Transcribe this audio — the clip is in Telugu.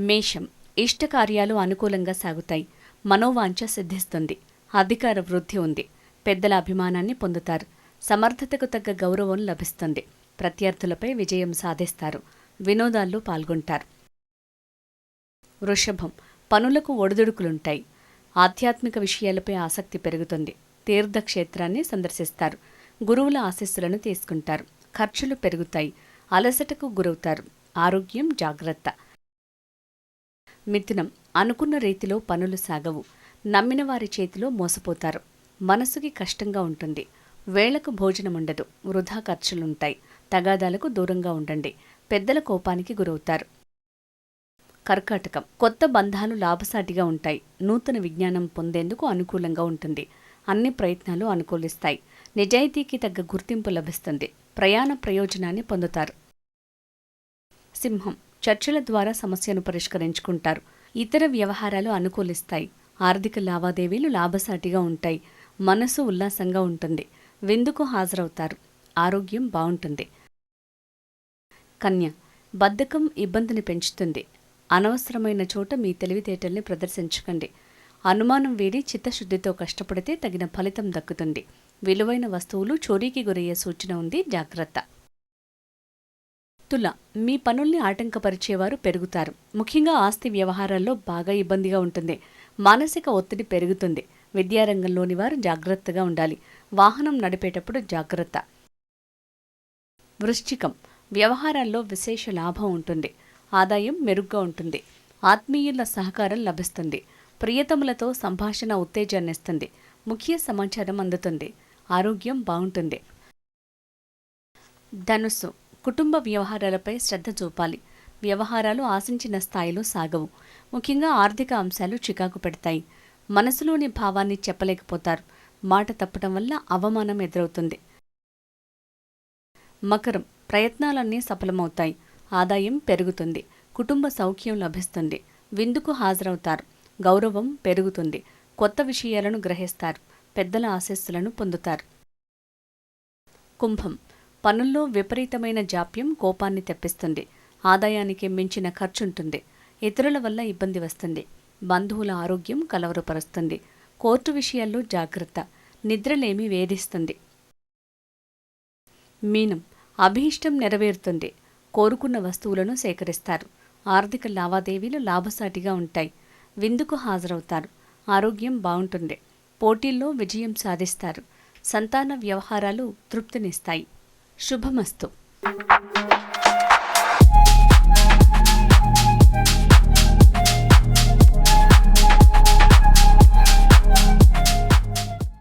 మేషం, ఇష్టకార్యాలు అనుకూలంగా సాగుతాయి. మనోవాంఛ సిద్ధిస్తుంది. అధికార వృద్ధి ఉంది. పెద్దల అభిమానాన్ని పొందుతారు. సమర్థతకు తగ్గ గౌరవం లభిస్తుంది. ప్రత్యర్థులపై విజయం సాధిస్తారు. వినోదాల్లో పాల్గొంటారు. వృషభం, పనులకు ఒడిదుడుకులుంటాయి. ఆధ్యాత్మిక విషయాలపై ఆసక్తి పెరుగుతుంది. తీర్థక్షేత్రాన్ని సందర్శిస్తారు. గురువుల ఆశీస్సులను తీసుకుంటారు. ఖర్చులు పెరుగుతాయి. అలసటకు గురవుతారు. ఆరోగ్యం జాగ్రత్త. మిథునం, అనుకున్న రీతిలో పనులు సాగవు. నమ్మిన వారి చేతిలో మోసపోతారు. మనసుకి కష్టంగా ఉంటుంది. వేళకు భోజనముండదు. వృధా ఖర్చులుంటాయి. తగాదాలకు దూరంగా ఉండండి. పెద్దల కోపానికి గురవుతారు. కర్కాటకం, కొత్త బంధాలు లాభసాటిగా ఉంటాయి. నూతన విజ్ఞానం పొందేందుకు అనుకూలంగా ఉంటుంది. అన్ని ప్రయత్నాలు అనుకూలిస్తాయి. నిజాయితీకి తగ్గ గుర్తింపు లభిస్తుంది. ప్రయాణ ప్రయోజనాన్ని పొందుతారు. సింహం, చర్చల ద్వారా సమస్యను పరిష్కరించుకుంటారు. ఇతర వ్యవహారాలు అనుకూలిస్తాయి. ఆర్థిక లావాదేవీలు లాభసాటిగా ఉంటాయి. మనసు ఉల్లాసంగా ఉంటుంది. విందుకు హాజరవుతారు. ఆరోగ్యం బావుంటుంది. కన్య, బద్ధకం ఇబ్బందిని పెంచుతుంది. అనవసరమైన చోట మీ తెలివితేటల్ని ప్రదర్శించకండి. అనుమానం వీడి చిత్తశుద్ధితో కష్టపడితే తగిన ఫలితం దక్కుతుంది. విలువైన వస్తువులు చోరీకి గురయ్యే సూచన ఉంది. జాగ్రత్త. తుల, మీ పనుల్ని ఆటంకపరిచేవారు పెరుగుతారు. ముఖ్యంగా ఆస్తి వ్యవహారాల్లో బాగా ఇబ్బందిగా ఉంటుంది. మానసిక ఒత్తిడి పెరుగుతుంది. విద్యారంగంలోని వారు జాగ్రత్తగా ఉండాలి. వాహనం నడిపేటప్పుడు జాగ్రత్త. వృశ్చికం, వ్యవహారాల్లో విశేష లాభం ఉంటుంది. ఆదాయం మెరుగ్గా ఉంటుంది. ఆత్మీయుల సహకారం లభిస్తుంది. ప్రియతములతో సంభాషణ ఉత్తేజాన్నిస్తుంది. ముఖ్య సమాచారం అందుతుంది. ఆరోగ్యం బాగుంటుంది. ధనుస్సు, కుటుంబ వ్యవహారాలపై శ్రద్ధ చూపాలి. వ్యవహారాలు ఆశించిన స్థాయిలో సాగవు. ముఖ్యంగా ఆర్థిక అంశాలు చికాకు పెడతాయి. మనసులోని భావాన్ని చెప్పలేకపోతారు. మాట తప్పటం వల్ల అవమానం ఎదురవుతుంది. మకరం, ప్రయత్నాలన్నీ సఫలమవుతాయి. ఆదాయం పెరుగుతుంది. కుటుంబ సౌఖ్యం లభిస్తుంది. విందుకు హాజరవుతారు. గౌరవం పెరుగుతుంది. కొత్త విషయాలను గ్రహిస్తారు. పెద్దల ఆశీస్సులను పొందుతారు. కుంభం, పనుల్లో విపరీతమైన జాప్యం కోపాన్ని తెప్పిస్తుంది. ఆదాయానికి మించిన ఖర్చుంటుంది. ఇతరుల వల్ల ఇబ్బంది వస్తుంది. బంధువుల ఆరోగ్యం కలవరపరుస్తుంది. కోర్టు విషయాల్లో జాగ్రత్త. నిద్రలేమి వేధిస్తుంది. మీనం, అభీష్టం నెరవేరుతుంది. కోరుకున్న వస్తువులను సేకరిస్తారు. ఆర్థిక లావాదేవీలు లాభసాటిగా ఉంటాయి. విందుకు హాజరవుతారు. ఆరోగ్యం బాగుంటుంది. పోటీల్లో విజయం సాధిస్తారు. సంతాన వ్యవహారాలు తృప్తినిస్తాయి. శుభమస్తు.